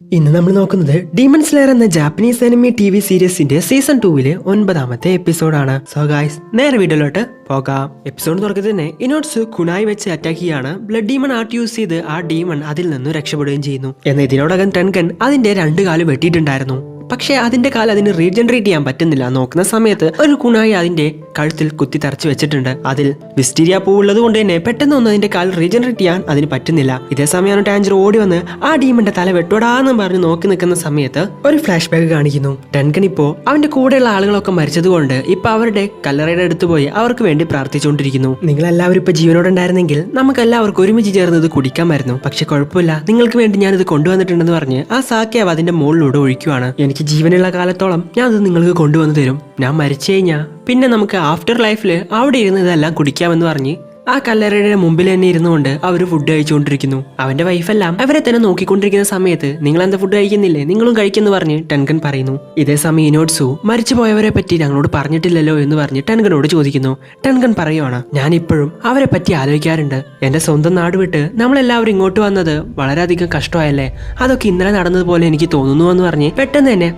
ഇന്ന് നമ്മൾ നോക്കുന്നത് ഡീമൺ സ്ലെയർ എന്ന ജാപ്പനീസ് എനിമി ടി.വി. സീരീസിന്റെ സീസൺ 2 9ാമത്തെ എപ്പിസോഡാണ്. സോ ഗായ്സ്, നേരെ വീഡിയോയിലോട്ട് പോകാം. എപ്പിസോഡ് തുറക്കുന്നത് തന്നെ ഇനോട്സു കുണായി വെച്ച് അറ്റാക്ക് ചെയ്യാണ്. ബ്ലഡ് ഡീമൺ ആർട്ട് യൂസ് ചെയ്ത് ആ ഡീമൺ അതിൽ നിന്ന് രക്ഷപ്പെടുകയും ചെയ്യുന്നു. എന്നാൽ ഇതിനോടകം ടെൻകൻ അതിന്റെ 2 കാല് വെട്ടിയിട്ടുണ്ടായിരുന്നു. പക്ഷേ അതിന്റെ കാല് അതിന് റീജനറേറ്റ് ചെയ്യാൻ പറ്റുന്നില്ല. നോക്കുന്ന സമയത്ത് ഒരു കുണായി അതിന്റെ കഴുത്തിൽ കുത്തി തറച്ചു വെച്ചിട്ടുണ്ട്. അതിൽ വിസ്റ്റീരിയ പൂവുള്ളത് കൊണ്ട് തന്നെ പെട്ടെന്നൊന്നും അതിന്റെ കാൽ റീജനറേറ്റ് ചെയ്യാൻ അതിന് പറ്റുന്നില്ല. ഇതേ സമയമാണ് ടാഞ്ചർ ഓടി വന്ന് ആ ഡീമന്റെ തല വെട്ടോടാന്ന് പറഞ്ഞ് നോക്കി നിൽക്കുന്ന സമയത്ത് ഒരു ഫ്ലാഷ് ബാക്ക് കാണിക്കുന്നു. ടെൻകൻ ഇപ്പോ അവന്റെ കൂടെയുള്ള ആളുകളൊക്കെ മരിച്ചതുകൊണ്ട് ഇപ്പൊ അവരുടെ കല്ലറയുടെ അടുത്ത് പോയി അവർക്ക് വേണ്ടി പ്രാർത്ഥിച്ചുകൊണ്ടിരിക്കുന്നു. നിങ്ങളെല്ലാവരും ഇപ്പൊ ജീവനോടെ ഉണ്ടായിരുന്നെങ്കിൽ നമുക്ക് എല്ലാവർക്കും ഒരുമിച്ച് ചേർന്ന് ഇത് കുടിക്കാമായിരുന്നു. പക്ഷെ കുഴപ്പമില്ല, നിങ്ങൾക്ക് വേണ്ടി ഞാനിത് കൊണ്ടുവന്നിട്ടുണ്ടെന്ന് പറഞ്ഞ് ആ സാക്കിയാവ് അതിന്റെ മുകളിലൂടെ ഒഴിക്കുവാണ്. എനിക്ക് ജീവനുള്ള കാലത്തോളം ഞാൻ അത് നിങ്ങൾക്ക് കൊണ്ടുവന്ന് തരും. ഞാൻ മരിച്ചു കഴിഞ്ഞാൽ പിന്നെ നമുക്ക് ആഫ്റ്റർ ലൈഫിൽ അവിടെ ഇരുന്ന് ഇതെല്ലാം കുടിക്കാമെന്ന് പറഞ്ഞ് ആ കല്ലറയുടെ മുമ്പിൽ തന്നെ ഇരുന്നുകൊണ്ട് അവർ ഫുഡ് കഴിച്ചുകൊണ്ടിരിക്കുന്നു. അവന്റെ വൈഫെല്ലാം അവരെ തന്നെ നോക്കിക്കൊണ്ടിരിക്കുന്ന സമയത്ത് നിങ്ങൾ എന്താ ഫുഡ് കഴിക്കുന്നില്ലേ, നിങ്ങളും കഴിക്കുന്നു പറഞ്ഞ് ടെൻകൻ പറയുന്നു. ഇതേ സമയം ഇനോട്സു മരിച്ചു പോയവരെ പറ്റി ഞങ്ങളോട് പറഞ്ഞിട്ടില്ലല്ലോ എന്ന് പറഞ്ഞ് ടെൻകനോട് ചോദിക്കുന്നു. ടെൻകൻ പറയുവാണ്, ഞാൻ ഇപ്പോഴും അവരെ പറ്റി ആലോചിക്കാറുണ്ട്. എന്റെ സ്വന്തം നാട് വിട്ട് നമ്മളെല്ലാവരും ഇങ്ങോട്ട് വന്നത് വളരെയധികം കഷ്ടമായല്ലേ, അതൊക്കെ ഇന്നലെ നടന്നതുപോലെ എനിക്ക് തോന്നുന്നു എന്ന് പറഞ്ഞ് പെട്ടെന്ന് തന്നെ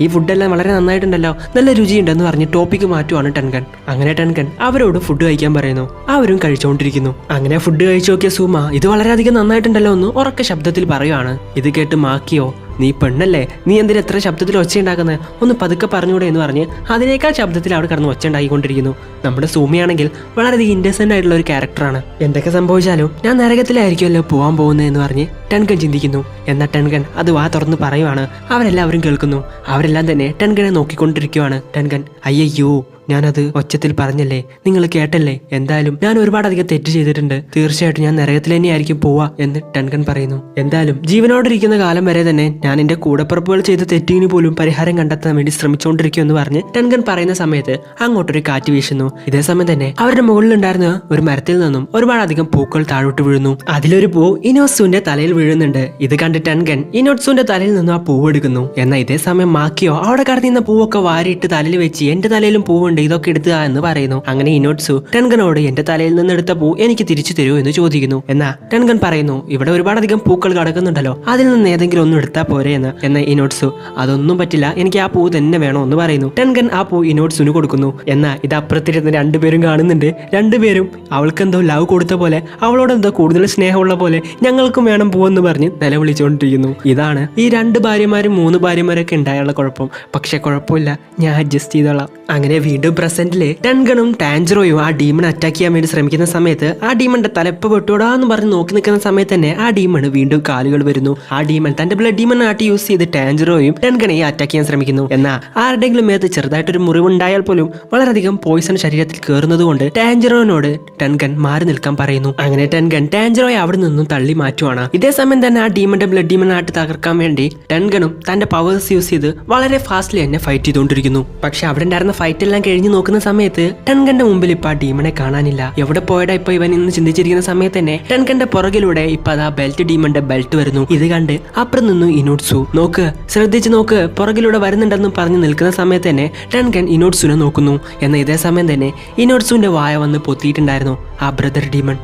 ഈ ഫുഡെല്ലാം വളരെ നന്നായിട്ടുണ്ടല്ലോ, നല്ല രുചിയുണ്ടെന്ന് പറഞ്ഞ് ടോപ്പിക്ക് മാറ്റുവാണ് ടെൻകൻ. അങ്ങനെ ടെൻകൻ അവരോട് ഫുഡ് കഴിക്കാൻ പറയുന്നു. അവരും കഴിച്ചുകൊണ്ടിരിക്കുന്നു. അങ്ങനെ ഫുഡ് കഴിച്ചു നോക്കിയ സുമ ഇത് വളരെയധികം നന്നായിട്ടുണ്ടല്ലോ എന്ന് ഉറക്കെ ശബ്ദത്തിൽ പറയുവാണ്. ഇത് കേട്ട് മാക്കിയോ, നീ പെണ്ണല്ലേ, നീ എന്തിനാ എത്ര ശബ്ദത്തിൽ ഒച്ച ഉണ്ടാക്കുന്നത്, ഒന്ന് പതുക്കെ പറഞ്ഞൂടെ എന്ന് പറഞ്ഞ് അതിനേക്കാൾ ശബ്ദത്തിൽ അവിടെ കിടന്ന് ഒച്ച ഉണ്ടാക്കിക്കൊണ്ടിരിക്കുന്നു. നമ്മുടെ സൂമിയാണെങ്കിൽ വളരെയധികം ഇൻഡസെന്റ് ആയിട്ടുള്ള ഒരു ക്യാരക്ടറാണ്. എന്തൊക്കെ സംഭവിച്ചാലും ഞാൻ നരകത്തിലായിരിക്കുമല്ലോ പോകാൻ പോകുന്നത് എന്ന് പറഞ്ഞ് ടെൻകൻ ചിന്തിക്കുന്നു. എന്നാൽ ടെൻകൻ അത് വാ തുറന്ന് പറയുവാണ്. അവരെല്ലാവരും കേൾക്കുന്നു. അവരെല്ലാം തന്നെ ടെൻകനെ നോക്കിക്കൊണ്ടിരിക്കുവാണ്. ടെൻകൻ, അയ്യോ ഞാനത് ഒച്ചത്തിൽ പറഞ്ഞല്ലേ, നിങ്ങൾ കേട്ടല്ലേ, എന്തായാലും ഞാൻ ഒരുപാടധികം തെറ്റ് ചെയ്തിട്ടുണ്ട്, തീർച്ചയായിട്ടും ഞാൻ നരകത്തിൽ തന്നെയായിരിക്കും പോവാ എന്ന് ടെൻകൻ പറയുന്നു. എന്തായാലും ജീവനോടിരിക്കുന്ന കാലം വരെ തന്നെ ഞാൻ എന്റെ കൂടപ്പുറപ്പുകൾ ചെയ്ത തെറ്റിന് പോലും പരിഹാരം കണ്ടെത്താൻ വേണ്ടി ശ്രമിച്ചുകൊണ്ടിരിക്കും എന്ന് പറഞ്ഞ് ടെൻകൻ പറയുന്ന സമയത്ത് അങ്ങോട്ടൊരു കാറ്റ് വീശുന്നു. ഇതേ സമയം തന്നെ അവരുടെ മുകളിലുണ്ടായിരുന്ന ഒരു മരത്തിൽ നിന്നും ഒരുപാടധികം പൂക്കൾ താഴോട്ട് വീഴുന്നു. അതിലൊരു പൂ ഇനോട്സുവിന്റെ തലയിൽ വീഴുന്നുണ്ട്. ഇത് കണ്ട് ടെൻകൻ ഇനോട്സുവിന്റെ തലയിൽ നിന്നും ആ പൂവ് എടുക്കുന്നു. എന്നാൽ ഇതേ സമയം മാക്കിയോ അവിടെ കടന്നിരുന്ന പൂവൊക്കെ വാരിയിട്ട് തലയിൽ വെച്ച് എന്റെ തലയിലും പൂവുണ്ട്, ഇതൊക്കെ എടുത്തുക എന്ന് പറയുന്നു. അങ്ങനെ ഇനോട്സു ടെൻകനോട് എന്റെ തലയിൽ നിന്ന് എടുത്ത പൂ എനിക്ക് തിരിച്ചു തരൂ എന്ന് ചോദിക്കുന്നു. എന്നാ ടെൻകൻ പറയുന്നു, ഇവിടെ ഒരുപാടധികം പൂക്കൾ കിടക്കുന്നുണ്ടല്ലോ, അതിൽ നിന്ന് ഏതെങ്കിലും ഒന്നും എടുത്താൽ പോരെ എന്ന്. എന്നാൽ ഇനോട്സു അതൊന്നും പറ്റില്ല, എനിക്ക് ആ പൂ തന്നെ വേണോ എന്ന് പറയുന്നു. ടെൻകൻ ആ പൂ ഇനോട്സുന് കൊടുക്കുന്നു. എന്നാൽ ഇത് അപ്പുറത്തിരുന്ന് 2 പേരും കാണുന്നുണ്ട്. 2 പേരും അവൾക്ക് എന്തോ ലവ് കൊടുത്ത പോലെ, അവളോട് എന്തോ കൂടുതൽ സ്നേഹമുള്ള പോലെ ഞങ്ങൾക്കും വേണം പൂവെന്ന് പറഞ്ഞ് നിലവിളിച്ചുകൊണ്ടിരിക്കുന്നു. ഇതാണ് ഈ 2 ഭാര്യമാരും 3 ഭാര്യമാരൊക്കെ ഉണ്ടായുള്ള കുഴപ്പം. പക്ഷെ കുഴപ്പമില്ല, ഞാൻ അഡ്ജസ്റ്റ് ചെയ്തോളാം. അങ്ങനെ വീണ്ടും പ്രസന്റില് ടെൻകനും ടാഞ്ചറോയും ആ ഡീമൺ അറ്റാക്ക് ചെയ്യാൻ വേണ്ടി ശ്രമിക്കുന്ന സമയത്ത് ആ ഡീമന്റെ തലപ്പ് വെട്ടോടാന്ന് പറഞ്ഞ് നോക്കി നിൽക്കുന്ന സമയത്ത് തന്നെ ആ ഡീമണ് വീണ്ടും കാലുകൾ വരുന്നു. ആ ഡീമൺ തന്റെ ബ്ലഡ് ഡീമൺ ആട്ടി യൂസ് ചെയ്ത് ടാഞ്ചറോയും ടെൻകനെയും അറ്റാക്ക് ചെയ്യാൻ ശ്രമിക്കുന്നു. എന്നാൽ ആരുടെങ്കിലും മേത്ത് ചെറുതായിട്ടൊരു മുറിവുണ്ടായാൽ പോലും വളരെയധികം പോയിസൺ ശരീരത്തിൽ കയറുന്നത് കൊണ്ട് ടാഞ്ചറോനോട് ടെൻകൻ മാറി നിൽക്കാൻ പറയുന്നു. അങ്ങനെ ടെൻകൻ ടാഞ്ചറോയെ അവിടെ നിന്നും തള്ളി മാറ്റുവാണ്. ഇതേ സമയം തന്നെ ആ ഡീമന്റെ ബ്ലഡ് ഡീമൺ ആട്ടി തകർക്കാൻ വേണ്ടി ടെൻകനും തന്റെ പവേഴ്സ് യൂസ് ചെയ്ത് വളരെ ഫാസ്റ്റ്ലി തന്നെ ഫൈറ്റ് ചെയ്തുകൊണ്ടിരിക്കുന്നു. പക്ഷെ അവിടെ ഉണ്ടായിരുന്ന ഫൈറ്റ് എല്ലാം കഴിഞ്ഞ് നോക്കുന്ന സമയത്ത് ടെൻകന്റെ മുമ്പിൽ ഇപ്പൊ ആ ഡീമനെ കാണാനില്ല. എവിടെ പോയടാ ഇപ്പൊ ഇവൻ എന്ന് ചിന്തിച്ചിരിക്കുന്ന സമയത്ത് തന്നെ ടെൻകന്റെ പുറകിലൂടെ ഇപ്പൊ അതാ ബെൽറ്റ് ഡീമന്റെ ബെൽറ്റ് വരുന്നു. ഇത് കണ്ട് അപ്പുറം നിന്നു ഇനോട്സു. നോക്ക്, ശ്രദ്ധിച്ച് നോക്ക്, പുറകിലൂടെ വരുന്നുണ്ടെന്ന് പറഞ്ഞ് നിൽക്കുന്ന സമയത്ത് തന്നെ ടെൻകൻ ഇനോട്സുനെ നോക്കുന്നു. എന്നാൽ ഇതേ സമയം തന്നെ ഇനോട്സുവിന്റെ വായ വന്ന് പൊത്തിയിട്ടുണ്ടായിരുന്നു ആ ബ്രദർ ഡീമൺ.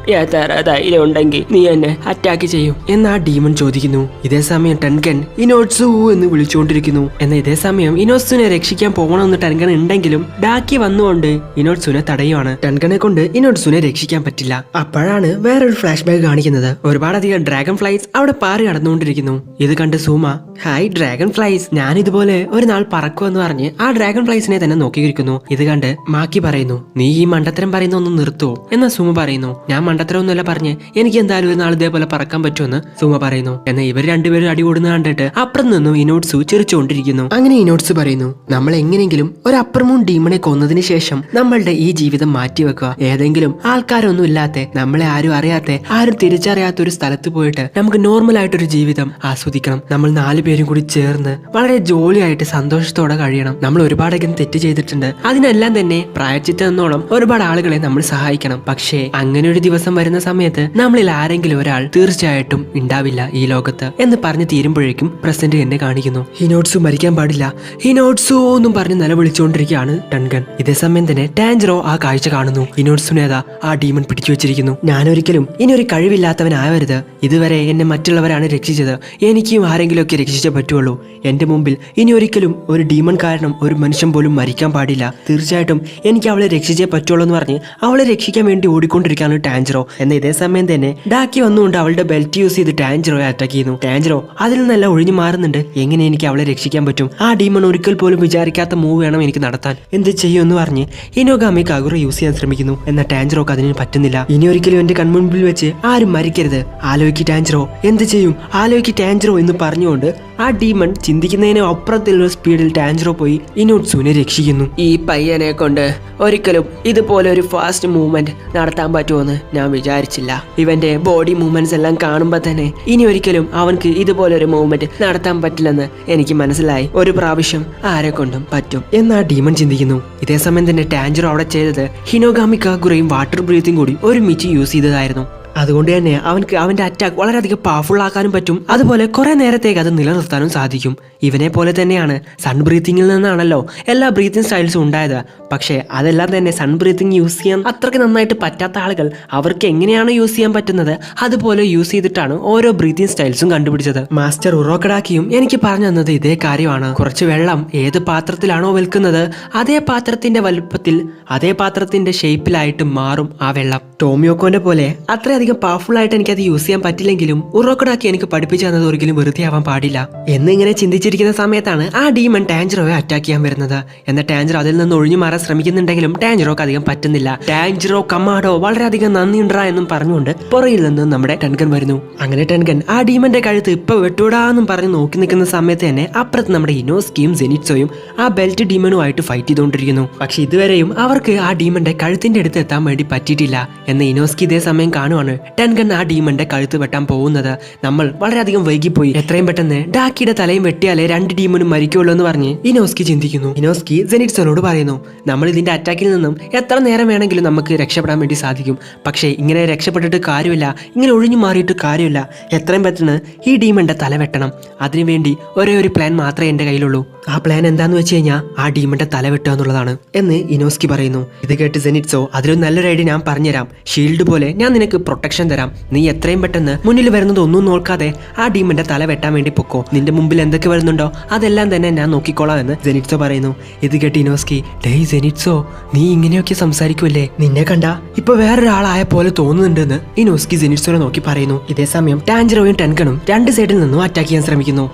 ധൈര്യം ഉണ്ടെങ്കിൽ നീ എന്നെ അറ്റാക്ക് ചെയ്യും എന്ന് ആ ഡീമൺ ചോദിക്കുന്നു. ഇതേ സമയം ടെൻകൻ ഇനോട്സു എന്ന് വിളിച്ചുകൊണ്ടിരിക്കുന്നു. എന്നാൽ ഇതേ സമയം ഇനോട്സുനെ രക്ഷിക്കാൻ പോകണമെന്ന് ടെൻകൻ ഉണ്ടെങ്കിലും ഡാക്കി വന്നുകൊണ്ട് ഇനോട്സുനെ തടയുവാണ്. ടെൻകനെ കൊണ്ട് ഇനോട്സുനെ രക്ഷിക്കാൻ പറ്റില്ല. അപ്പോഴാണ് വേറൊരു ഫ്ലാഷ് ബാക്ക് കാണിക്കുന്നത്. ഒരുപാടധികം ഡ്രാഗൺ ഫ്ലൈസ് അവിടെ പാറി കടന്നുകൊണ്ടിരിക്കുന്നു. ഇത് കണ്ട് സൂമ, ഹായ് ഡ്രാഗൺ ഫ്ലൈസ്, ഞാൻ ഇതുപോലെ ഒരു നാൾ പറക്കുമെന്ന് പറഞ്ഞ് ആ ഡ്രാഗൺ ഫ്ലൈസിനെ തന്നെ നോക്കിയിരിക്കുന്നു. ഇത് കണ്ട് മാക്കി പറയുന്നു, നീ ഈ മണ്ടത്തരം പറയുന്ന ഒന്ന് നിർത്തുവോ എന്ന് സുമ പറയുന്നു. ഞാൻ മണ്ടത്തരം ഒന്നുമല്ല പറഞ്ഞ്, എനിക്ക് എന്തായാലും ഒരു നാൾ ഇതേപോലെ പറക്കാൻ പറ്റുമെന്ന് സുമ പറയുന്നു. എന്നാൽ ഇവർ 2 പേരും അടി കൂടുന്ന കണ്ടിട്ട് അപ്പുറം നിന്നും ഇനോട്സു ചിരിച്ചുകൊണ്ടിരിക്കുന്നു. അങ്ങനെ ഇനോട്സു പറയുന്നു, നമ്മൾ എങ്ങനെയെങ്കിലും ഒരു അപ്പർ മൂൺ ഡീമണെ കൊന്നതിന് ശേഷം നമ്മളുടെ ഈ ജീവിതം മാറ്റിവെക്കുക. ഏതെങ്കിലും ആൾക്കാരൊന്നും ഇല്ലാത്ത, നമ്മളെ ആരും അറിയാത്ത, ആരും തിരിച്ചറിയാത്ത ഒരു സ്ഥലത്ത് പോയിട്ട് നമുക്ക് നോർമൽ ആയിട്ടൊരു ജീവിതം ആസ്വദിക്കണം. നമ്മൾ 4 പേരും കൂടി ചേർന്ന് വളരെ ജോളിയായിട്ട് സന്തോഷത്തോടെ കഴിയണം. നമ്മൾ ഒരുപാടധികം തെറ്റ് ചെയ്തിട്ടുണ്ട്, അതിനെല്ലാം തന്നെ പ്രായച്ചിത്തം എന്നോളം ഒരുപാട് ആളുകളെ നമ്മൾ സഹായിക്കണം. പക്ഷേ അങ്ങനെ ഒരു ദിവസം വരുന്ന സമയത്ത് നമ്മളിൽ ആരെങ്കിലും ഒരാൾ തീർച്ചയായിട്ടും ഉണ്ടാവില്ല ഈ ലോകത്ത് എന്ന് പറഞ്ഞ് തീരുമ്പോഴേക്കും പ്രസന്റ് എന്നെ കാണിക്കുന്നു. ഹിനോട്സു മരിക്കാൻ പാടില്ല, ഹിനോട്സു എന്നും പറഞ്ഞ് നിലവിളിച്ചുകൊണ്ടിരിക്കുകയാണ് ടെൻകൻ. ഇതേ സമയം തന്നെ ടാഞ്ചറോ ആ കാഴ്ച കാണുന്നു. ഇനോട്സുനേതാ ആ ഡീമൺ പിടിച്ചു വെച്ചിരിക്കുന്നു. ഞാനൊരിക്കലും ഇനി ഒരു കഴിവില്ലാത്തവനാവരുത്. ഇതുവരെ എന്നെ മറ്റുള്ളവരാണ് രക്ഷിച്ചത്, എനിക്കും ആരെങ്കിലും എങ്ങനെയെങ്കിലുമൊക്കെ രക്ഷിച്ചേ പറ്റുള്ളൂ. എൻ്റെ മുമ്പിൽ ഇനി ഒരിക്കലും ഒരു ഡീമൺ കാരണം ഒരു മനുഷ്യൻ പോലും മരിക്കാൻ പാടില്ല. തീർച്ചയായിട്ടും എനിക്ക് അവളെ രക്ഷിച്ചേ പറ്റുള്ളൂ എന്ന് പറഞ്ഞ് അവളെ രക്ഷിക്കാൻ വേണ്ടി ഓടിക്കൊണ്ടിരിക്കുകയാണ് ടാൻജറോ. എന്നാൽ ഇതേ സമയം തന്നെ ഡാക്കി വന്നുകൊണ്ട് അവളുടെ ബെൽറ്റ് യൂസ് ചെയ്ത് ടാൻജറോയെ അറ്റാക്ക് ചെയ്യുന്നു. ടാൻജറോ അതിൽ നിന്നെല്ലാം ഒഴിഞ്ഞു മാറുന്നുണ്ട്. എങ്ങനെ എനിക്ക് അവളെ രക്ഷിക്കാൻ പറ്റും? ആ ഡീമൺ ഒരിക്കൽ പോലും വിചാരിക്കാത്ത മൂവ് വേണം എനിക്ക് നടത്താൻ. എന്ത് ചെയ്യുമെന്ന് പറഞ്ഞ് ഇനോഗാമി കാഗുറ യൂസ് ചെയ്യാൻ ശ്രമിക്കുന്നു. എന്നാൽ ടാൻജറോക്ക് അതിന് പറ്റുന്നില്ല. ഇനി ഒരിക്കലും എന്റെ കൺമുൻപിൽ വെച്ച് ആരും മരിക്കരുത്. ആലോചിക്ക് ടാൻജറോ, എന്ത് ചെയ്യും? ആലോചിക്ക് ടാൻജറോ എന്ന് പറഞ്ഞുകൊണ്ട് ആ ഡീമൺ ചിന്തിക്കുന്നതിന് അപ്പുറത്തുള്ള സ്പീഡിൽ ടാൻജറോ പോയി ഇനോട്സുവിനെ രക്ഷിക്കുന്നു. ഈ പയ്യനെ കൊണ്ട് ഒരിക്കലും ഇതുപോലെ ഒരു ഫാസ്റ്റ് മൂവ്മെന്റ് നടത്താൻ പറ്റുമെന്ന് ഞാൻ വിചാരിച്ചില്ല. ഇവന്റെ ബോഡി മൂവ്മെന്റ്സ് എല്ലാം കാണുമ്പോൾ തന്നെ ഇനി ഒരിക്കലും അവൻക്ക് ഇതുപോലെ ഒരു മൂവ്മെന്റ് നടത്താൻ പറ്റില്ലെന്ന് എനിക്ക് മനസ്സിലായി. ഒരു പ്രാവശ്യം ആരെ കൊണ്ടും പറ്റും എന്ന് ആ ഡീമൺ ചിന്തിക്കുന്നു. ഇതേ സമയം തന്നെ ടാൻജറോ അവിടെ ചെയ്തത് ഹിനോഗാമി കാഗുറയും വാട്ടർ ബ്രീത്തിങ് കൂടി ഒരുമിച്ച് യൂസ് ചെയ്തതായിരുന്നു. അതുകൊണ്ട് തന്നെ അവൻക്ക് അവന്റെ അറ്റാക്ക് വളരെയധികം പവർഫുൾ ആക്കാനും പറ്റും. അതുപോലെ കുറെ നേരത്തേക്ക് അത് നിലനിർത്താനും സാധിക്കും. ഇവനെ പോലെ തന്നെയാണ് സൺ ബ്രീത്തിങ്ങിൽ നിന്നാണല്ലോ എല്ലാ ബ്രീത്തിങ് സ്റ്റൈൽസും ഉണ്ടായത്. പക്ഷേ അതെല്ലാം തന്നെ സൺ ബ്രീത്തിങ് യൂസ് ചെയ്യാൻ അത്രയ്ക്ക് നന്നായിട്ട് പറ്റാത്ത ആളുകൾ അവർക്ക് എങ്ങനെയാണ് യൂസ് ചെയ്യാൻ പറ്റുന്നത് അതുപോലെ യൂസ് ചെയ്തിട്ടാണ് ഓരോ ബ്രീത്തിങ് സ്റ്റൈൽസും കണ്ടുപിടിച്ചത്. മാസ്റ്റർ ഉറോക്കഡാക്കിയും എനിക്ക് പറഞ്ഞു തന്നത് ഇതേ കാര്യമാണ്. കുറച്ച് വെള്ളം ഏത് പാത്രത്തിലാണോ വെൽക്കുന്നത് അതേ പാത്രത്തിന്റെ വലുപ്പത്തിൽ അതേ പാത്രത്തിന്റെ ഷേപ്പിലായിട്ട് മാറും ആ വെള്ളം. ടോമിയോക്കോന്റെ പോലെ അത്രയധികം പവർഫുൾ ആയിട്ട് എനിക്കത് യൂസ് ചെയ്യാൻ പറ്റില്ലെങ്കിലും ഉറോക്കഡാക്കി എനിക്ക് പഠിപ്പിച്ചു തന്നത് ഒരിക്കലും വെറുതെ ആവാൻ പാടില്ല എന്നിങ്ങനെ ചിന്തിച്ചിരിക്കുന്ന സമയത്താണ് ആ ഡീമൺ ടാൻജറോയെ അറ്റാക്ക് ചെയ്യാൻ വരുന്നത്. എന്നാൽ ടാൻജറോ അതിൽ നിന്ന് ഒഴിഞ്ഞു മാറാൻ ശ്രമിക്കുന്നുണ്ടെങ്കിലും ടാൻജറോക്ക് അധികം പറ്റുന്നില്ല. ടാൻജറോ കമാഡോ വളരെയധികം നന്ദിയുണ്ടാ എന്നും പറഞ്ഞുകൊണ്ട് പുറയിൽ നിന്ന് നമ്മുടെ ടെൻകൻ വരുന്നു. അങ്ങനെ ടെൻകൻ ആ ഡീമന്റെ കഴുത്ത് ഇപ്പൊ വെട്ടൂടാന്നും പറഞ്ഞ് നോക്കി നിൽക്കുന്ന സമയത്ത് തന്നെ അപ്പുറത്ത് നമ്മുടെ ഇനോസ്കിയും സെനിറ്റ്സോയും ആ ബെൽറ്റ് ഡീമനുമായിട്ട് ഫൈറ്റ് ചെയ്തുകൊണ്ടിരിക്കുന്നു. പക്ഷെ ഇതുവരെയും അവർക്ക് ആ ഡീമന്റെ കഴുത്തിന്റെ അടുത്ത് എത്താൻ വേണ്ടി പറ്റിയിട്ടില്ല. എന്ന് ഇനോസ്കി ഇതേ സമയം കാണുവാണ് ടെൻകൻ ആ ഡീമന്റെ കഴുത്ത് വെട്ടാൻ പോകുന്നത്. നമ്മൾ വളരെയധികം വൈകിപ്പോയി. എത്രയും പെട്ടെന്ന് ഡാക്കിയുടെ തലയും വെട്ടിയാലേ രണ്ട് ഡീമനും മരിക്കുള്ളൂ എന്ന് പറഞ്ഞ് ഇനോസ്കി ചിന്തിക്കുന്നു. ഇനോസ്കി സെനിറ്റ്സോനോട് പറയുന്നു, നമ്മൾ ഇതിന്റെ അറ്റാക്കിൽ നിന്നും എത്ര നേരം വേണമെങ്കിലും നമുക്ക് രക്ഷപ്പെടാൻ വേണ്ടി സാധിക്കും. പക്ഷേ ഇങ്ങനെ രക്ഷപ്പെട്ടിട്ട് കാര്യമില്ല, ഇങ്ങനെ ഒഴിഞ്ഞു മാറിയിട്ട് കാര്യമില്ല. എത്രയും പെട്ടെന്ന് ഈ ഡീമന്റെ തല വെട്ടണം. അതിനുവേണ്ടി ഒരേ ഒരു പ്ലാൻ മാത്രമേ എന്റെ കയ്യിലുള്ളൂ. ആ പ്ലാൻ എന്താന്ന് വെച്ച് കഴിഞ്ഞാൽ ആ ഡീമന്റെ തല വെട്ടുക എന്നുള്ളതാണ് എന്ന് ഇനോസ്കി പറയുന്നു. ഇത് കേട്ട് സെനിറ്റ്സോ, അതിലൊരു നല്ലൊരു ഐഡിയ ഞാൻ പറഞ്ഞുതരാം. ഷീൽഡ് പോലെ ഞാൻ നിനക്ക് പ്രൊട്ടക്ഷൻ തരാം. നീ എത്രയും പെട്ടെന്ന് മുന്നിൽ വരുന്നത് ഒന്നും നോക്കാതെ ആ ഡീമന്റെ തല വെട്ടാൻ വേണ്ടി പൊക്കോ. നിന്റെ മുമ്പിൽ എന്തൊക്കെ വരുന്നുണ്ടോ അതെല്ലാം തന്നെ ഞാൻ നോക്കിക്കോളാം എന്ന് സെനിറ്റ്സോ പറയുന്നു. ഇത് കേട്ട് ഇനോസ്കി, ഡേയ് സെനിറ്റ്സോ, നീ ഇങ്ങനെയൊക്കെ സംസാരിക്കുമല്ലേ? നിന്നെ കണ്ട ഇപ്പൊ വേറൊരാളായ പോലെ തോന്നുന്നുണ്ടെന്ന് ഇനോസ്കി സെനിറ്റ്സോനെ നോക്കി പറയുന്നു. ഇതേ സമയം ടാൻജറോയും ടെൻകനും രണ്ട് സൈഡിൽ നിന്നും അറ്റാക്ക് ചെയ്യാൻ ശ്രമിക്കുന്നു.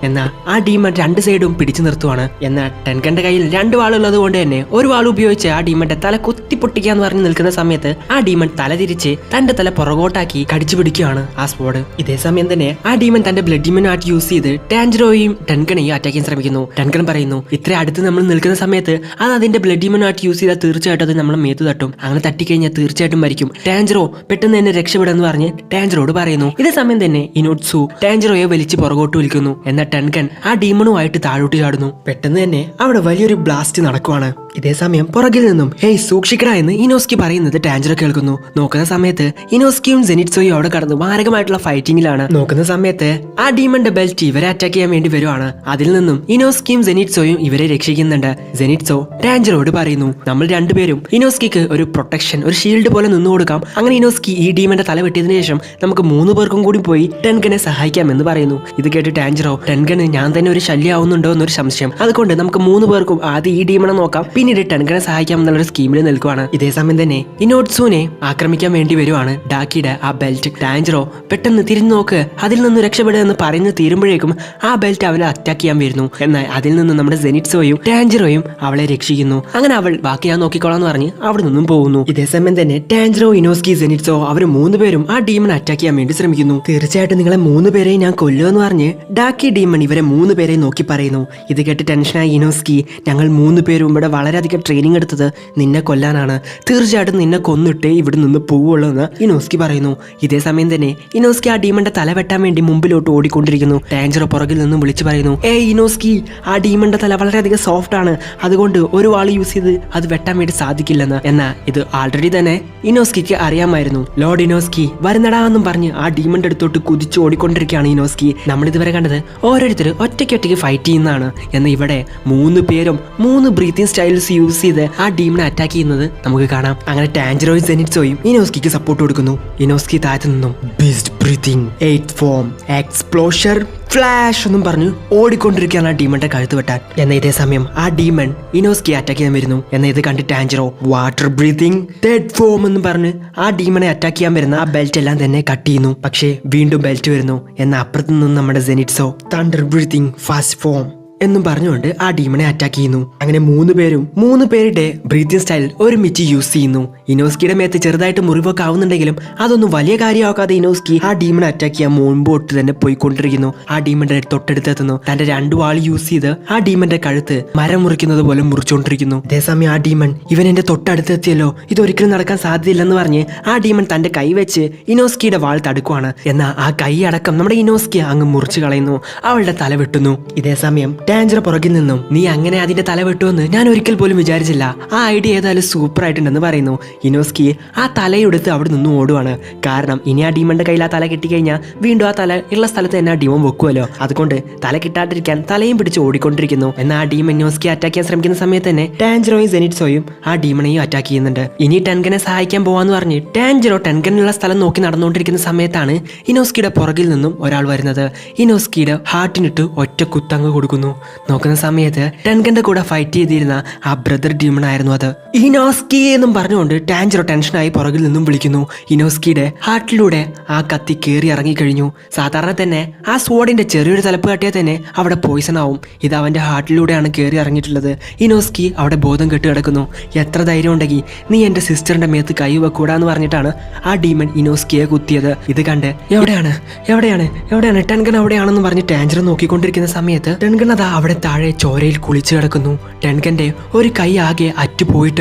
എന്നാൽ ആ ഡീമൺ രണ്ട് സൈഡും പിടിച്ചു നിർത്തുവാണ്. എന്നാൽ ടെൻകന്റെ കയ്യിൽ രണ്ട് വാളുള്ളത് കൊണ്ട് തന്നെ ഒരു വാൾ ഉപയോഗിച്ച് ആ ഡീമന്റെ തല കുത്തി പൊട്ടിക്കാന്ന് പറഞ്ഞ് നിൽക്കുന്ന സമയത്ത് ആ ഡീമൺ തല തിരിച്ച് തന്റെ തല പുറകോട്ടാക്കി കടിച്ചു പിടിക്കുകയാണ് ആ സ്പോഡ്. ഇതേ സമയം തന്നെ ആ ഡീമൺ തന്റെ ബ്ലഡ് ഡീമൺ ആയിട്ട് യൂസ് ചെയ്ത് ടാൻജറോയും ടെൻകനെയും അറ്റാക്ക് ചെയ്യാൻ ശ്രമിക്കുന്നു. ടെൻകൻ പറയുന്നു, ഇത്ര അടുത്ത് നമ്മൾ നിൽക്കുന്ന സമയത്ത് അത് അതിന്റെ ബ്ലഡ് ഡീമൺ ആയിട്ട് യൂസ് ചെയ്താൽ തീർച്ചയായിട്ടും അത് നമ്മളെ മേത്ത് തട്ടും. അങ്ങനെ തട്ടിക്കഴിഞ്ഞാൽ തീർച്ചയായിട്ടും മരിക്കും. ടാൻജറോ പെട്ടെന്ന് തന്നെ രക്ഷപ്പെടാന്ന് പറഞ്ഞ് ടാൻജറോട് പറയുന്നു. ഇതേ സമയം തന്നെ ഇനോട്സു ടാൻജറോയെ വലിച്ച് പുറകോട്ട് വിളിക്കുന്നു. എന്നാൽ ടെൻകൻ ആ ഡീമണുമായിട്ട് താഴോട്ട് ചാടുന്നു. പെട്ടെന്ന് തന്നെ അവിടെ വലിയൊരു ബ്ലാസ്റ്റ് നടക്കുവാണ്. ഇതേ സമയം പുറകിൽ നിന്നും ഹേയ് സൂക്ഷിക്കടാ എന്ന് ഇനോസ്കി പറയുന്നത് ടാൻജറോ കേൾക്കുന്നു. നോക്കുന്ന സമയത്ത് ഇനോസ്കിയും സെനിറ്റ്സോയും അവിടെ കടന്ന് മാരകമായിട്ടുള്ള ഫൈറ്റിംഗിലാണ്. നോക്കുന്ന സമയത്ത് ആ ഡീമന്റെ ബെൽറ്റ് ഇവരെ അറ്റാക്ക് ചെയ്യാൻ വേണ്ടി വരുവാണ്. അതിൽ നിന്നും ഇനോസ്കിയും സെനിറ്റ്സോയും ഇവരെ രക്ഷിക്കുന്നുണ്ട്. സെനിറ്റ്സോ ടാൻജറോട് പറയുന്നു, നമ്മൾ രണ്ടുപേരും ഇനോസ്കിക്ക് ഒരു പ്രൊട്ടക്ഷൻ, ഒരു ഷീൽഡ് പോലെ നിന്നു കൊടുക്കാം. അങ്ങനെ ഇനോസ്കി ഈ ഡീമന്റെ തല വെട്ടിയതിനു ശേഷം നമുക്ക് 3 പേർക്കും കൂടി പോയി ടെൻകനെ സഹായിക്കാമെന്ന് പറയുന്നു. ഇത് കേട്ട് ടാൻജറോ, ടെൻകന് ഞാൻ തന്നെ ഒരു ശല്യമാവുന്നുണ്ടോ എന്നൊരു സംശയം. അതുകൊണ്ട് നമുക്ക് 3 പേർക്കും ആദ്യം ഈ ഡീമണെ നോക്കാം, പിന്നീട് ടെൻകനെ സഹായിക്കാം എന്നുള്ളൊരു സ്കീമിൽ നിൽക്കുവാണ്. ഇതേ സമയം തന്നെ ഇനോട്സുനെ ആക്രമിക്കാൻ വേണ്ടി വരുവാണ് ഡാക്കിയുടെ ആ ബെൽറ്റ്. ടാൻജറോ പെട്ടെന്ന് തിരിഞ്ഞു നോക്ക്, അതിൽ നിന്ന് രക്ഷപ്പെടുക എന്ന് പറയുന്നത് തീരുമ്പോഴേക്കും ആ ബെൽറ്റ് അവനെ അറ്റാക്ക് ചെയ്യാൻ വരുന്നു. എന്നാൽ അതിൽ നിന്ന് നമ്മുടെ സെനിറ്റ്സോയും ടാൻജറോയും അവളെ രക്ഷിക്കുന്നു. അങ്ങനെ അവൾ ബാക്കി ഞാൻ നോക്കിക്കോളാന്ന് പറഞ്ഞ് അവിടെ നിന്നും പോകുന്നു. ഇതേ സമയം തന്നെ ടാൻജറോ, ഇനോസ്കി, സെനിറ്റ്സോ അവർ 3 പേരും ആ ഡീമൺ അറ്റാക്ക് ചെയ്യാൻ വേണ്ടി ശ്രമിക്കുന്നു. തീർച്ചയായിട്ടും നിങ്ങളെ 3 പേരെയും ഞാൻ കൊല്ലുമെന്ന് പറഞ്ഞ് ഡാക്കി ഡീമൺ ഇവരെ 3 പേരെയും നോക്കി പറയുന്നു. ഇത് കേട്ട് ടെൻഷനായി ഇനോസ്കി, ഞങ്ങൾ 3 പേരും ഇവിടെ വളരെയധികം ട്രെയിനിങ് എടുത്തത് നിന്നെ കൊല്ലാനാണ്. തീർച്ചയായിട്ടും നിന്നെ കൊന്നിട്ടേ ഇവിടെ നിന്ന് പോവുള്ളൂ എന്ന് ഇനോസ്കി പറയുന്നു. ഇതേ സമയം തന്നെ ഇനോസ്കി ആ ഡീമന്റെ തല വെട്ടാൻ വേണ്ടി മുമ്പിലോട്ട് ഓടിക്കൊണ്ടിരിക്കുന്നു. ടാൻജറോ പുറകിൽ നിന്നും വിളിച്ചു പറയുന്നു, ഏയ് ഇനോസ്കി, ആ ഡീമന്റെ തല വളരെയധികം സോഫ്റ്റ് ആണ്, അതുകൊണ്ട് ഒരു വാൾ യൂസ് ചെയ്ത് അത് വെട്ടാൻ വേണ്ടി സാധിക്കില്ലെന്ന്. എന്നാൽ ഇത് ആൾറെഡി തന്നെ ഇനോസ്കിക്ക് അറിയാമായിരുന്നു. ലോർഡ് ഇനോസ്കി വരുന്നടാ എന്നും പറഞ്ഞ് ആ ഡീമന്റെ അടുത്തോട്ട് കുതിച്ച് ഓടിക്കൊണ്ടിരിക്കുകയാണ് ഇനോസ്കി. നമ്മൾ ഇതുവരെ കണ്ടത് ഓരോരുത്തർ ഒറ്റയ്ക്ക് ഫൈറ്റ് ചെയ്യുന്നതാണ്. എന്നാൽ ഇവിടെ 3 പേരും 3 ബ്രീത്തിങ് സ്റ്റൈൽസ് യൂസ് ചെയ്ത് ആ ഡീമനെ അറ്റാക്ക് ചെയ്യുന്നത് നമുക്ക് കാണാം. അങ്ങനെ ടാൻജറോയും സെനിറ്റ്സോയും ഇനോസ്കിക്ക് സപ്പോർട്ട് കൊടുക്കുന്നു. ഇനോസ്കി താഴത്തു നിന്നും beast breathing 8th form exposure flash എന്നും പറഞ്ഞു ഓടിക്കൊണ്ടിരിക്കുകയാണ് ആ ഡീമന്റെ കഴുത്ത് വെട്ടാൻ. എന്നാൽ ഇതേ സമയം ആ ഡീമൺ ഇനോസ്കി അറ്റാക്ക് ചെയ്യാൻ വരുന്നു. എന്നാൽ ഇത് കണ്ട് Tanjiro water breathing dead form എന്ന് പറഞ്ഞ് ആ ഡീമനെ അറ്റാക്ക് ചെയ്യാൻ വരുന്ന ആ ബെൽറ്റ് എല്ലാം തന്നെ കട്ട് ചെയ്യുന്നു. പക്ഷേ വീണ്ടും ബെൽറ്റ് വരുന്നു. എന്നാൽ അപ്പുറത്ത് നിന്നും നമ്മുടെ സെനിറ്റ്സോ തണ്ടർ ബ്രീത്തിങ് ഫാസ്റ്റ് ഫോം എന്നും പറഞ്ഞുകൊണ്ട് ആ ഡീമനെ അറ്റാക്ക് ചെയ്യുന്നു. അങ്ങനെ 3 പേരും 3 പേരുടെ ബ്രീത്തിങ് സ്റ്റൈൽ ഒരുമിച്ച് യൂസ് ചെയ്യുന്നു. ഇനോസ്കിയുടെ മേത്ത് ചെറുതായിട്ട് മുറിവൊക്കെ ആവുന്നുണ്ടെങ്കിലും അതൊന്നും വലിയ കാര്യമാക്കാതെ ഇനോസ്കി ആ ഡീമനെ അറ്റാക്ക് ചെയ്യാൻ മുൻപോട്ട് തന്നെ പോയിക്കൊണ്ടിരിക്കുന്നു. ആ ഡീമന്റെ തൊട്ടടുത്തെത്തുന്നു. തന്റെ 2 വാൾ യൂസ് ചെയ്ത് ആ ഡീമന്റെ കഴുത്ത് മരം മുറിക്കുന്നത് പോലെ മുറിച്ചുകൊണ്ടിരിക്കുന്നു. അതേസമയം ആ ഡീമൺ ഇവൻ എന്റെ തൊട്ടടുത്തെത്തിയല്ലോ, ഇതൊരിക്കലും നടക്കാൻ സാധ്യതയില്ലെന്ന് പറഞ്ഞ് ആ ഡീമൺ തന്റെ കൈ വെച്ച് ഇനോസ്കിയുടെ വാൾ തടുക്കുവാണ്. എന്നാൽ ആ കൈ അടക്കം നമ്മുടെ ഇനോസ്കി അങ്ങ് മുറിച്ചു കളയുന്നു. അവളുടെ തല വെട്ടുന്നു. ഇതേസമയം ടാൻജറോ പുറകിൽ നിന്നും നീ അങ്ങനെ അതിന്റെ തല വെട്ടുമെന്ന് ഞാൻ ഒരിക്കൽ പോലും വിചാരിച്ചില്ല, ആ ഐഡിയ ഏതായാലും സൂപ്പർ ആയിട്ടുണ്ടെന്ന് പറയുന്നു. ഇനോസ്കി ആ തലയെടുത്ത് അവിടെ നിന്നും ഓടുവാണ്. കാരണം ഇനി ആ ഡീമന്റെ കയ്യിൽ ആ തല കിട്ടിക്കഴിഞ്ഞാൽ വീണ്ടും ആ തല ഉള്ള സ്ഥലത്ത് തന്നെ ആ ഡീമൻ വെക്കുമല്ലോ. അതുകൊണ്ട് തല കിട്ടാണ്ടിരിക്കാൻ തലയും പിടിച്ച് ഓടിക്കൊണ്ടിരിക്കുന്നു. എന്നാൽ ആ ഡീമൻ ഇനോസ്കി അറ്റാക്ക് ചെയ്യാൻ ശ്രമിക്കുന്ന സമയത്ത് തന്നെ ടാൻജറോയും സെനിറ്റ്സോയും ആ ഡീമണെയും അറ്റാക്ക് ചെയ്യുന്നുണ്ട്. ഇനി ടെൻഗനെ സഹായിക്കാൻ പോവാന്ന് പറഞ്ഞ് ടാൻജറോ ടെൻഗനുള്ള സ്ഥലം നോക്കി നടന്നുകൊണ്ടിരിക്കുന്ന സമയത്താണ് ഇനോസ്കിയുടെ പുറകിൽ നിന്നും ഒരാൾ വരുന്നത്. ഇനോസ്കിയുടെ ഹാർട്ടിനിട്ട് ഒറ്റ കുത്തങ്ങ് കൊടുക്കുന്നു. നോക്കുന്ന സമയത്ത് ടെൻഗന്റെ കൂടെ ഫൈറ്റ് ചെയ്തിരുന്ന ആ ബ്രദർ ഡീമൺ ആയിരുന്നു അത്. ഇനോസ്കി എന്നും പറഞ്ഞുകൊണ്ട് ടാൻജറോ ടെൻഷനായി പുറകിൽ നിന്നും വിളിക്കുന്നു. ഇനോസ്കിയുടെ ഹാർട്ടിലൂടെ ആ കത്തി കയറി ഇറങ്ങിക്കഴിഞ്ഞു. സാധാരണ തന്നെ ആ സ്വോർഡിന്റെ ചെറിയൊരു തലപ്പ് കാട്ടിയാൽ തന്നെ അവിടെ പോയിസൺ ആവും. ഇത് അവന്റെ ഹാർട്ടിലൂടെയാണ് കയറി ഇറങ്ങിയിട്ടുള്ളത്. ഇനോസ്കി അവിടെ ബോധം കെട്ട് കിടക്കുന്നു. എത്ര ധൈര്യം ഉണ്ടെങ്കിൽ നീ എന്റെ സിസ്റ്ററിന്റെ മേത്ത് കൈ വെക്കൂടാന്ന് പറഞ്ഞിട്ടാണ് ആ ഡീമൺ ഇനോസ്കിയെ കുത്തിയത്. ഇത് കണ്ട് എവിടെയാണ് എവിടെയാണ് എവിടെയാണ് ടെൻഗൻ എവിടെയാണെന്ന് പറഞ്ഞ് ടാൻജറോ നോക്കിക്കൊണ്ടിരിക്കുന്ന സമയത്ത് ടെൻഗൻ അതാ അവിടെ താഴെ ചോരയിൽ കുളിച്ചു കിടക്കുന്നു. ടെൻഗന്റെ ഒരു കൈ ആകെ അറ്റുപോയിട്ടുണ്ട്.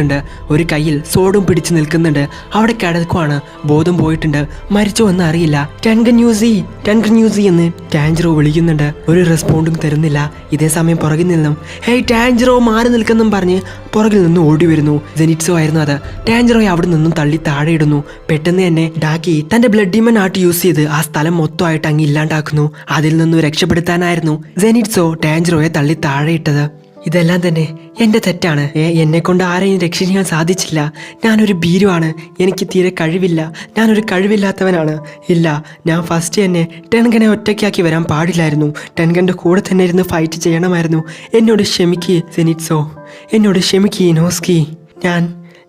ഒരു കൈയിൽ സോഡും പിടിച്ചു നിൽക്കുന്നുണ്ട്. അവിടെ കിടക്കുവാണ്. ബോധം പോയിട്ടുണ്ട്. മരിച്ചോ എന്ന് അറിയില്ല. ടെൻഗൻ യൂസി എന്ന് ടാൻജറോ വിളിക്കുന്നുണ്ട്. ഒരു റെസ്പോണ്ടും തരുന്നില്ല. ഇതേ സമയം പുറകിൽ നിന്നും ഹേയ് ടാൻജറോ മാറി നിൽക്കെന്നും പറഞ്ഞ് പുറകിൽ നിന്നും ഓടി വരുന്നു. സെനിറ്റ്സോ ആയിരുന്നു അത്. ടാൻജറോയെ അവിടെ നിന്നും തള്ളി താഴെ ഇടുന്നു. പെട്ടെന്ന് തന്നെ ഡാക്കി തന്റെ ബ്ലഡ് ഡീമൺ ആർട്ട് യൂസ് ചെയ്ത് ആ സ്ഥലം മൊത്തമായിട്ട് അങ്ങ് ഇല്ലാണ്ടാക്കുന്നു. അതിൽ നിന്നും രക്ഷപ്പെടുത്താനായിരുന്നു സെനിറ്റ്സോ ടാൻജറോയെ തള്ളി താഴെ ഇട്ടത്. ഇതെല്ലാം തന്നെ എൻ്റെ തെറ്റാണ്. എന്നെ കൊണ്ട് ആരെയും രക്ഷിക്കാൻ സാധിച്ചില്ല. ഞാനൊരു ഭീരുവാണ്. എനിക്ക് തീരെ കഴിവില്ല. ഞാനൊരു കഴിവില്ലാത്തവനാണ്. ഇല്ല, ഞാൻ ഫസ്റ്റ് തന്നെ ടെൻഗനെ ഒറ്റയ്ക്കാക്കി വരാൻ പാടില്ലായിരുന്നു. ടെൻഗൻ്റെ കൂടെ തന്നെ ഇരുന്ന് ഫൈറ്റ് ചെയ്യണമായിരുന്നു. എന്നോട് ക്ഷമിക്ക് സെനിറ്റ്സോ, എന്നോട് ക്ഷമിക്ക് ഇനോസ്കി.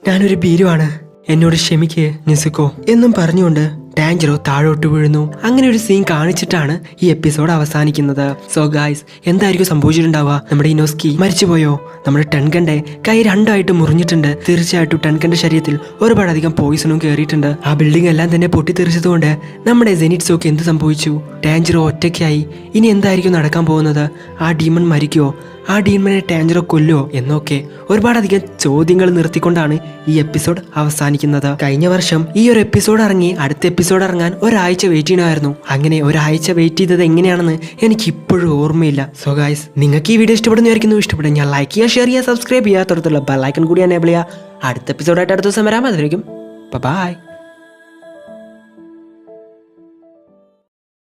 ഞാനൊരു ഭീരുവാണ്. എന്നോട് ക്ഷമിക്ക് നിസുക്കോ എന്നും പറഞ്ഞുകൊണ്ട് ടാൻജറോ താഴോട്ട് വീഴുന്നു. അങ്ങനെ ഒരു സീൻ കാണിച്ചിട്ടാണ് ഈ എപ്പിസോഡ് അവസാനിക്കുന്നത്. സോ ഗായ്സ്, എന്തായിരിക്കും സംഭവിച്ചിട്ടുണ്ടാവുക? നമ്മുടെ ഇനോസ്കി മരിച്ചുപോയോ? നമ്മുടെ ടെൻഗന്റെ കൈ 2 മുറിഞ്ഞിട്ടുണ്ട്. തീർച്ചയായിട്ടും ടെൻഗന്റെ ശരീരത്തിൽ ഒരുപാടധികം പോയിസണും കയറിയിട്ടുണ്ട്. ആ ബിൽഡിംഗ് എല്ലാം തന്നെ പൊട്ടിത്തെറിച്ചതുകൊണ്ട് നമ്മുടെ സെനിറ്റ്സോക്ക് എന്ത് സംഭവിച്ചു? ടാൻജറോ ഒറ്റയ്ക്കായി. ഇനി എന്തായിരിക്കും നടക്കാൻ പോകുന്നത്? ആ ഡീമൺ മരിക്കുമോ? ആ ഡീമനെ ടാൻജറോ കൊല്ലുമോ എന്നൊക്കെ ഒരുപാടധികം ചോദ്യങ്ങൾ നിർത്തിക്കൊണ്ടാണ് ഈ എപ്പിസോഡ് അവസാനിക്കുന്നത്. കഴിഞ്ഞ വർഷം ഈ ഒരു എപ്പിസോഡ് ഇറങ്ങി അടുത്ത എപ്പിസോഡ് ഇറങ്ങാൻ ഒരാഴ്ച വെയിറ്റ് ചെയ്യണമായിരുന്നു. അങ്ങനെ ഒരാഴ്ച വെയിറ്റ് ചെയ്തത് എങ്ങനെയാണെന്ന് എനിക്ക് ഇപ്പോഴും ഓർമ്മയില്ല. സോ ഗൈസ്, നിങ്ങൾക്ക് ഈ വീഡിയോ ഇഷ്ടപ്പെടുന്നതായിരിക്കുന്നു. ഇഷ്ടപ്പെടും ഞാൻ ലൈക്ക് ചെയ്യുക, ഷെയർ ചെയ്യുക, സബ്സ്ക്രൈബ് ചെയ്യുക, തുടർന്നുള്ള ബെൽ ഐക്കൺ കൂടി എനേബിൾ ചെയ്യുക. അടുത്ത എപ്പിസോഡായിട്ട് അടുത്ത ദിവസം വരാം. അതുവരെയും ബൈ.